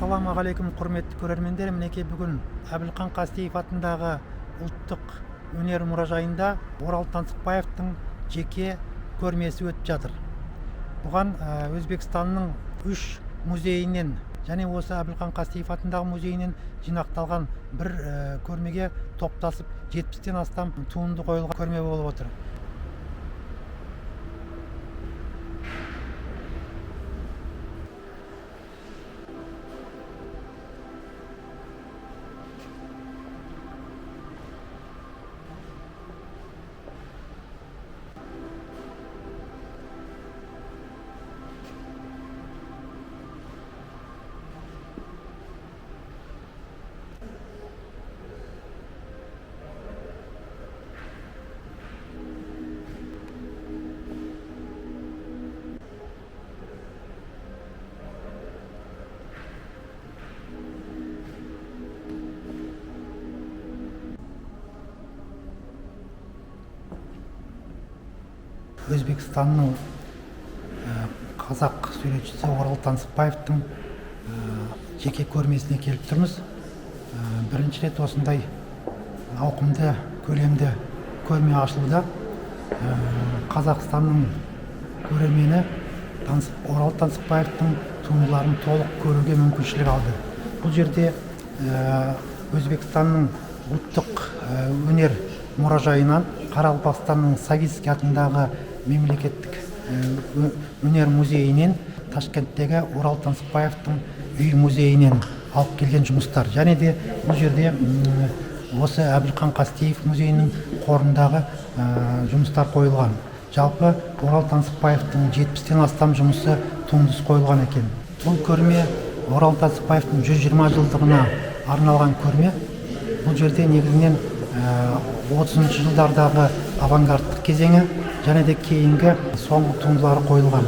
Ассалаумағалейкум құрметті көрермендер, мінекей бүгін Әбілқан Қастеев атындағы ұлттық өнер мұражайында Орал Таңсықбаевтың жеке көрмесі өтіп жатыр. Бұған Өзбекстанның 3 музейінен және осы Әбілқан Қастеев атындағы музейінен жинақталған бір көрмеге топтасып 70-тен астам туынды қойылған көрме болып отыр. Өзбекстанның қазақ суретшісі Орал Таңсықбаевтың жеке көрмесіне келіп тұрмыз. Бірінші рет осындай ауқымды, көлемді көрме ашылуда. Қазақстанның көрермені Орал Таңсықбаевтың туындыларын толық көруге мүмкіншілік алды. Бұл жерде Өзбекстанның ұлттық өнер мұражайынан Қарақалпақстанның Савицкий атындағы мемлекеттік өнер музейінен, Ташкенттегі Орал Таңсықбаевтың үй музейінен алып келген жұмыстар. Және де бұл жерде осы Әбілқан Қастеев музейінің қорындағы жұмыстар қойылған. Жалпы Орал Таңсықбаевтың 70-тен астам жұмысы туындысы қойылған екен. Бұл көрме Орал Таңсықбаевтың 120 жылдығына арналған көрме. Бұл жерде негізінен 30-шы жылдардағы авангардтық кезеңі және де кейінгі соңғы туындылары қойылған.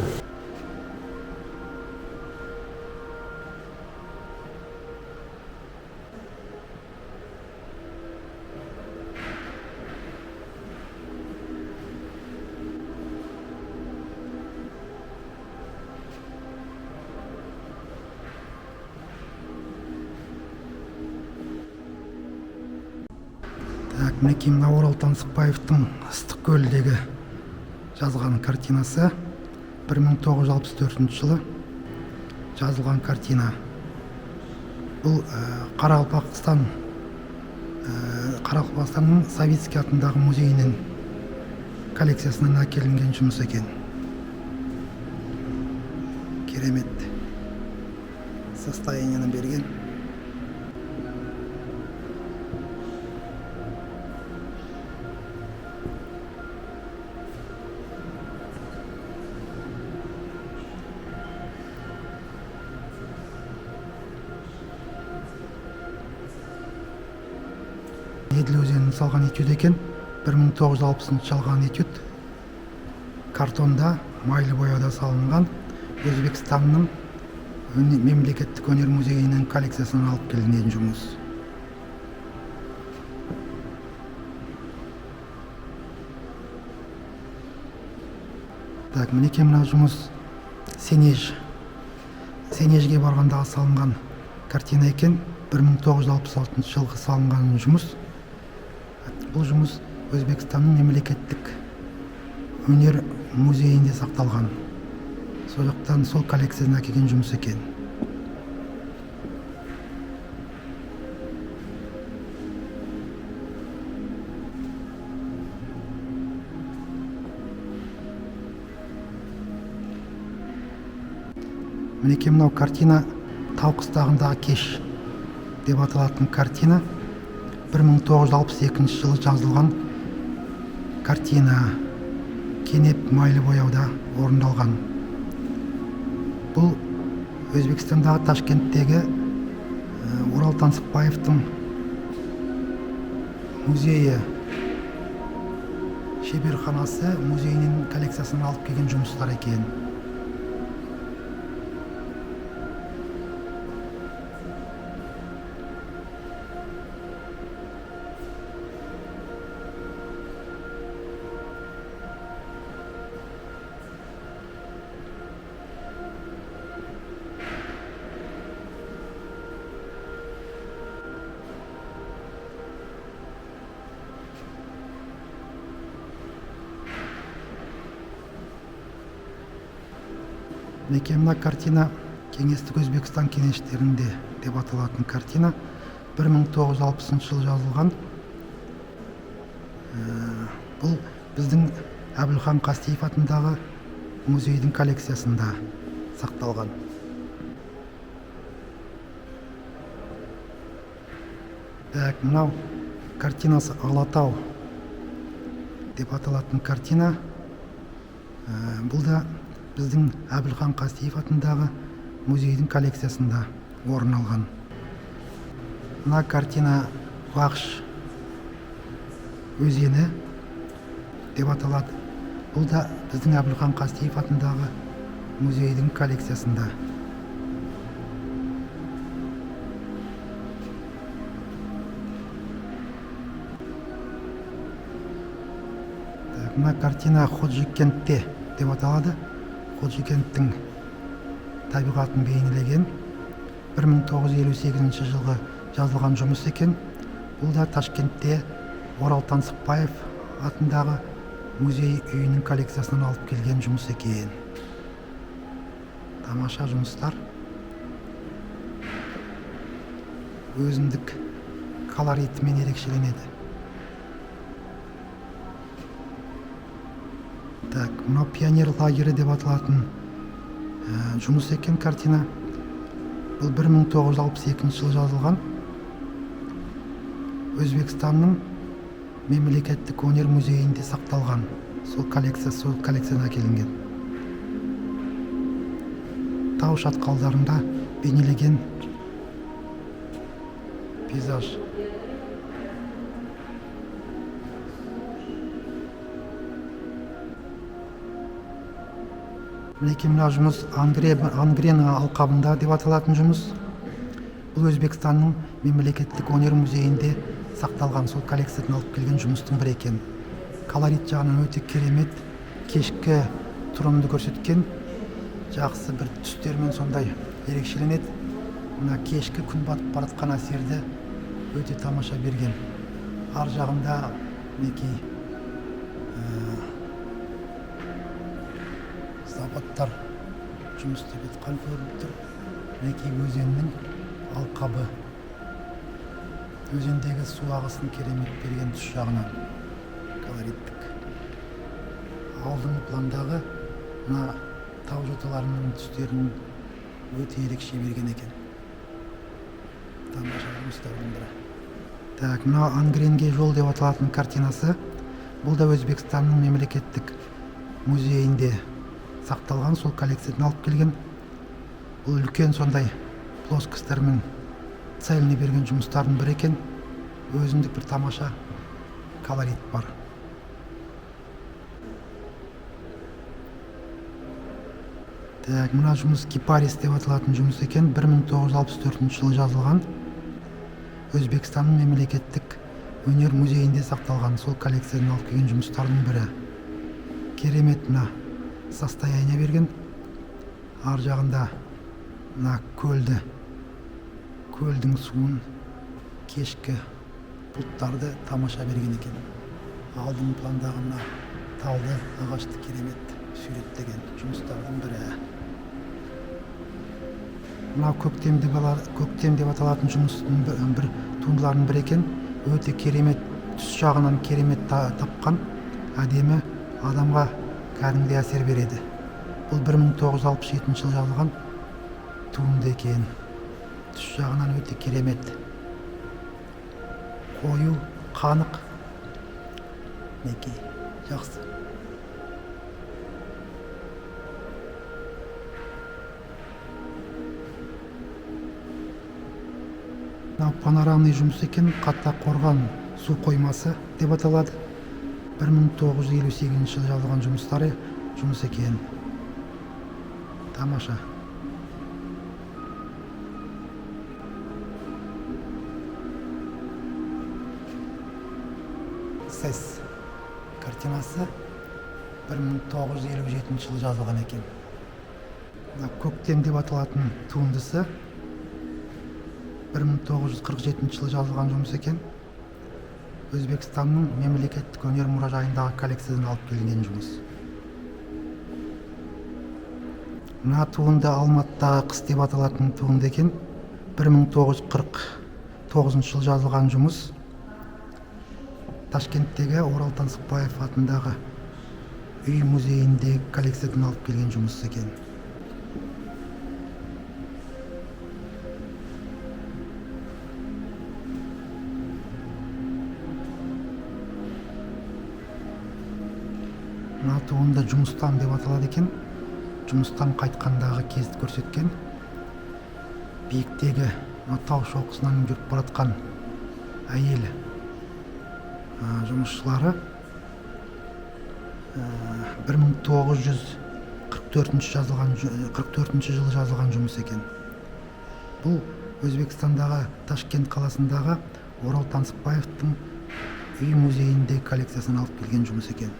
Мінекей мына Орал Таңсықбаевтың Ыстықкөлдегі жазылған картинасы 1964 жылы жазылған картина. Бұл Қарақалпақстанның Савицкий атындағы музейінен коллекциясынан әкелінген жұмыс екен. Керемет состояниені берген. Еділ өзенінің салған этюд екен. 1960 жалған этюд. Картонда, майлы бояуда салынған. Өзбекстанның мемлекеттік өнер музейінің коллекциясынан алып келінген жұмыс. Мінекей мына жұмыс Сенежге барғандағы салынған картина екен. 1966 жылғы салынған жұмыс. Бұл жұмыс Өзбекстанның мемлекеттік өнер музейінде сақталған. Сондықтан сол коллекциядан әкелген жұмыс екен. Мінекей мынау картина Тау қыстағындағы кеш деп аталатын картина. 1962 жылы жазылған картина. Кенеп майлы бояуда орындалған. Бұл Өзбекстандағы Ташкенттегі Орал Таңсықбаевтың музейі, шеберханасы музейінің коллекциясынан алып келген жұмыстар екен. Мінекей мына картина кеңестік Өзбекстан кенештерінде деп аталатын картина. 1960 жылы жазылған. Бұл біздің Әбілхан Қастеев атындағы музейдің коллекциясында сақталған. Мынау картинасы Алатау деп аталатын картина. Бұл да біздің Әбілхан Қастеев атындағы музейдің коллекциясында орын алған. Мына картина Вақш өзені деп аталады. Бұл да біздің Әбілхан Қастеев атындағы музейдің коллекциясында. Мына картина Ходжикентте деп аталады. Ходжикенттің табиғатын бейнелеген 1958 жылғы жазылған жұмыс екен. Бұл да Ташкентте Орал Таңсықбаев атындағы музей үйінің коллекциясынан алып келген жұмыс екен. Тамаша жұмыстар. Өзіндік колоритімен ерекшеленеді. Мынау пионер лагері деп аталатын жұмыс екен картина. Бұл 1962 жылы жазылған. Өзбекстанның мемлекеттік өнер музейінде сақталған. Сол коллекциядан әкелінген. Тау шатқалдарында бейнелеген пейзаж. Мінекей мына жұмыс Ангрен алқабында деп аталатын жұмыс. Бұл Өзбекстанның мемлекеттік өнер музейінде сақталған, сол коллекциядан алып келген жұмыстың бірі екен. Колорит жағынан өте керемет, кешкі тұрымды көрсеткен, жақсы бір түстермен сондай ерекшеленеді. Мына кешкі күн батып баратқан әсерді өте тамаша берген. Ар жағында мінекей заводтар жұмыс істеп жатқан көрініп тұр. Мінекей өзеннің алқабы. Өзендегі су ағысын керемет берген түс жағынан колориттік. Алдыңғы пландағы мына тау жоталарының түстерін өте ерекше берген екен. Тамаша жұмыстардың бірі. Мына Ангренге жол деп аталатын картинасы. Бұл да Өзбекстанның мемлекеттік музейінде сақталған, сол коллекциядан алып келген. Бұл үлкен сондай плоскостармен цельный берген жұмыстардың бірі екен. Өзіндік бір тамаша колорит бар. Мына жұмыс Кипарис деп аталатын жұмыс екен. 1964 жылы жазылған. Өзбекстанның мемлекеттік өнер музейінде сақталған, сол коллекциядан алып келген жұмыстардың бірі. Керемет мына состояние берген. Ар жағында мына көлдің суын, кешкі бұлттарды тамаша берген екен. Алдыңғы пландағы мына талды ағашты керемет суреттеген жұмыстардың бірі. Мынау көктем деп аталатын жұмыстың бір туындыларының бірі екен. Өте керемет, түс жағынан керемет тапқан, әдемі, адамға кәдімгідей әсер береді. Бұл 1967 жылы жазылған туынды екен. Түс жағынан өте керемет. Қою, қанық. Мінекей, жақсы. Панорамный жұмыс екен. Қатта қорған су қоймасы деп аталады. 1958 жылы жазылған жұмыс екен. Тамаша. Сес картинасы 1957 жылы жазылған екен. Көктем деп аталатын туындысы 1947 жылы жазылған жұмыс екен. Өзбекстанның мемлекеттік өнер мұражайындағы коллекциядан алып келген жұмыс. мына туынды Алматыдағы қыс деп аталатын туынды екен. 1949 жылы жазылған жұмыс. Ташкенттегі Орал Таңсықбаев атындағы үй музейінде коллекциядан алып келген жұмыс екен. Мына туынды жұмыстан деп аталады екен. Жұмыстан қайтқандағы кезді көрсеткен. Биіктегі тау шоқысынан жүріп баратқан әйел жұмысшылары 1944 жылы жазылған жұмыс екен. Бұл Өзбекстандағы Ташкент қаласындағы Орал Таңсықбаевтың үй музейінде коллекциясын алып келген жұмыс екен.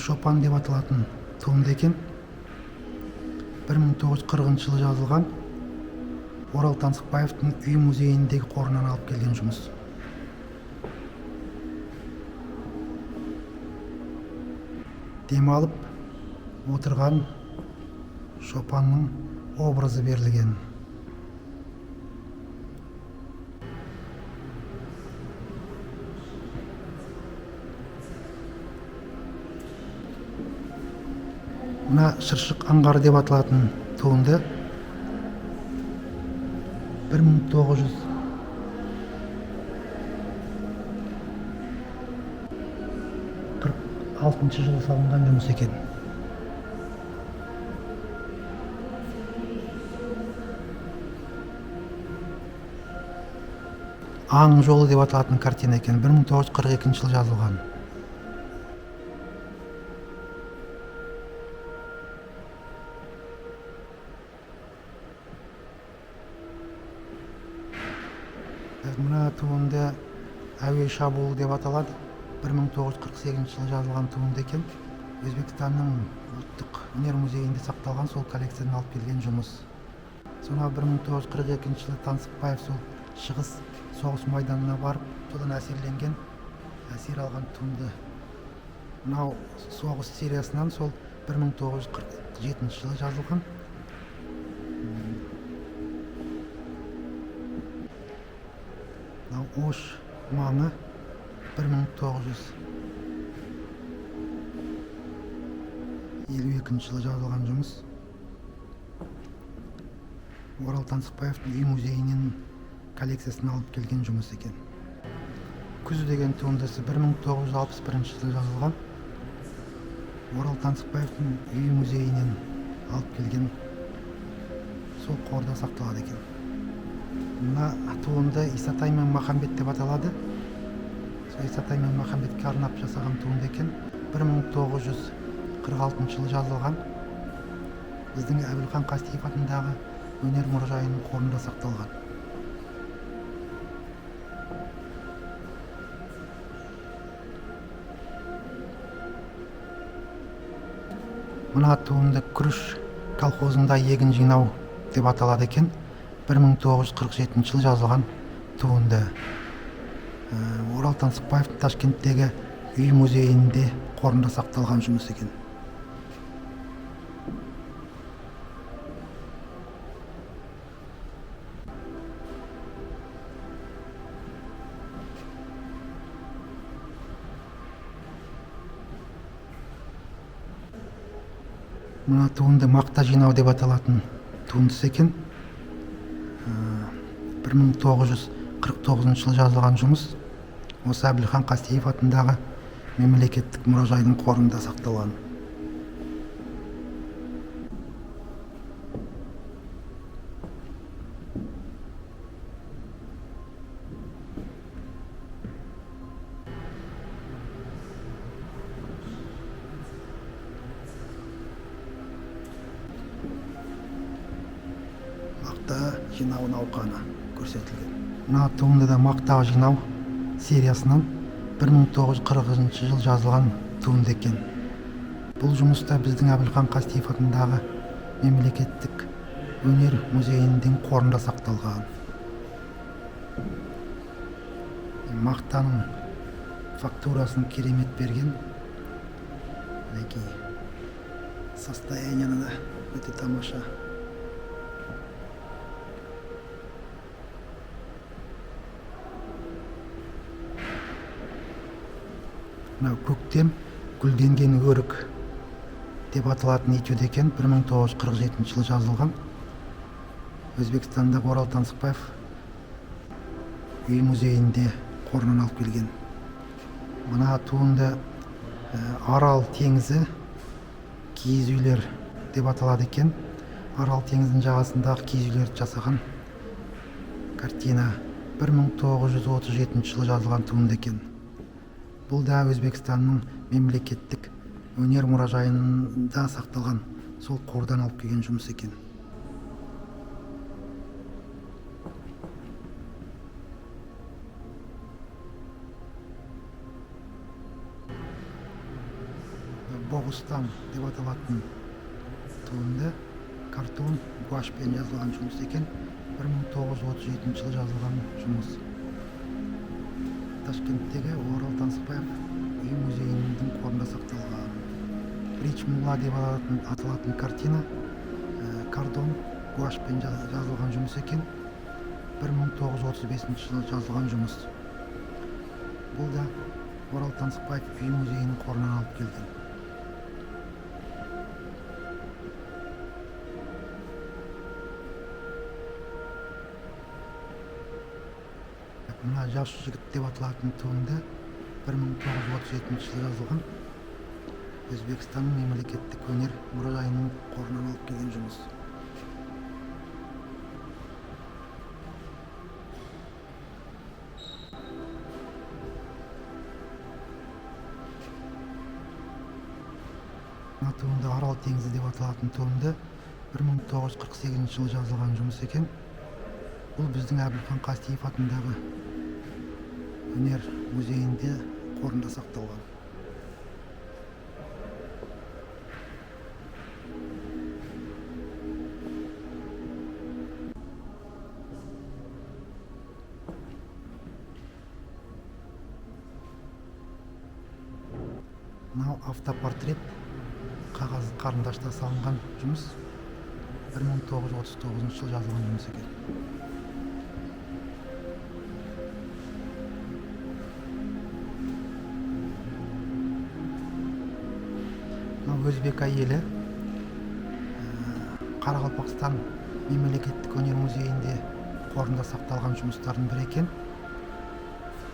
Шопан деп аталатын туынды екен. 1940 жылы жазылған Орал Таңсықбаевтың үй музейіндегі қорынан алып келген жұмыс. Демалып отырған Шопанның образы берілген. Мына шыршық аңғары деп аталатын туынды 1946 жылы салынған жұмыс екен. Аң жолы деп аталатын картина екен. 1942 жылы жазылған. Мына туынды әуе шабуылы деп аталады. 1948 жылы жазылған туынды екен. Өзбекстанның ұлттық өнер музейінде сақталған, сол коллекциядан алып келген жұмыс. Сонау 1942 жылы Таңсықбаев сол шығыс соғыс майданына барып, содан әсерленген, әсер алған туынды. Мынау соғыс сериясынан сол 1947 жылы жазылған. Ош маңы 1952 жылы жазылған жұмыс. Орал Таңсықбаевтың үй музейінен коллекциясын алып келген жұмыс екен. Күз деген туындысы 1961 жылы жазылған. Орал Таңсықбаевтың үй музейінен алып келген, сол қорда сақталады екен. Мына туынды Исатай мен Махамбет деп аталады. Исатай мен Махамбетке арнап жасаған туынды екен. 1946 жылы жазылған. Біздің Әбілхан Қастеев атындағы өнер мұражайының қорында сақталған. Мына туынды күріш колхозында егін жинау деп аталады екен. 1947 жылы жазылған туынды. Орал Таңсықбаевтың Ташкенттегі үй музейінде қорында сақталған жұмыс екен. Мына туынды мақта жинау деп аталатын туындысы екен. 1949 жылы жазылған жұмыс. Осы Әбілхан Қастеев атындағы мемлекеттік мұражайдың қорында сақталған. Мақта жинау науқаны көрсетілген. Мына туындыда мақта жинау сериясынан 1940 жыл жазылған туынды екен. Бұл жұмыста біздің Әбілхан Қастеев атындағы мемлекеттік өнер музейінің қорында сақталған. Мақтаның фактурасын керемет берген. Состояниені да өте тамаша. Мынау көктем гүлденген өрік деп аталатын этюд екен. 1947 жылы жазылған. Өзбекстандағы Орал Таңсықбаев үй музейінде қорынан алып келген. Мына туынды Арал теңізі киіз үйлер деп аталады екен. Арал теңізінің жағасындағы киіз үйлерді жасаған картина. 1937 жылы жазылған туынды екен. Бұл да Өзбекстанның мемлекеттік өнер мұражайында сақталған сол қордан алып келген жұмыс екен. Боғыстан деп аталатын туынды картон гуашьпен жазылған жұмыс екен. 1937 жылы жазылған жұмыс. Ташкенттегі Орал Таңсықбаев үй музейінің қорында сақталған. Рич Мула деп аталатын картина картон гуашьпен жазылған жұмыс екен. 1935 жылы жазылған жұмыс. Бұл да Орал Таңсықбаев үй музейінің қорынан алып келген. Мына жас жігіт деп аталатын туынды 1937 жылы жазылған. Өзбекстанның мемлекеттік өнер мұражайының қорынан алып келген жұмыс. Мына туынды Арал теңізі деп аталатын туынды 1948 жылы жазылған жұмыс екен. Бұл біздің Әбілхан Қастеев атындағы өнер музейінде қорында сақталған. Мынау автопортрет қағаз қарындашта салынған жұмыс. 1939 жылы жазылған жұмыс екен. Өзбек әйелі Қарақалпақстан мемлекеттік өнер музейінде қорында сақталған жұмыстардың бірі екен.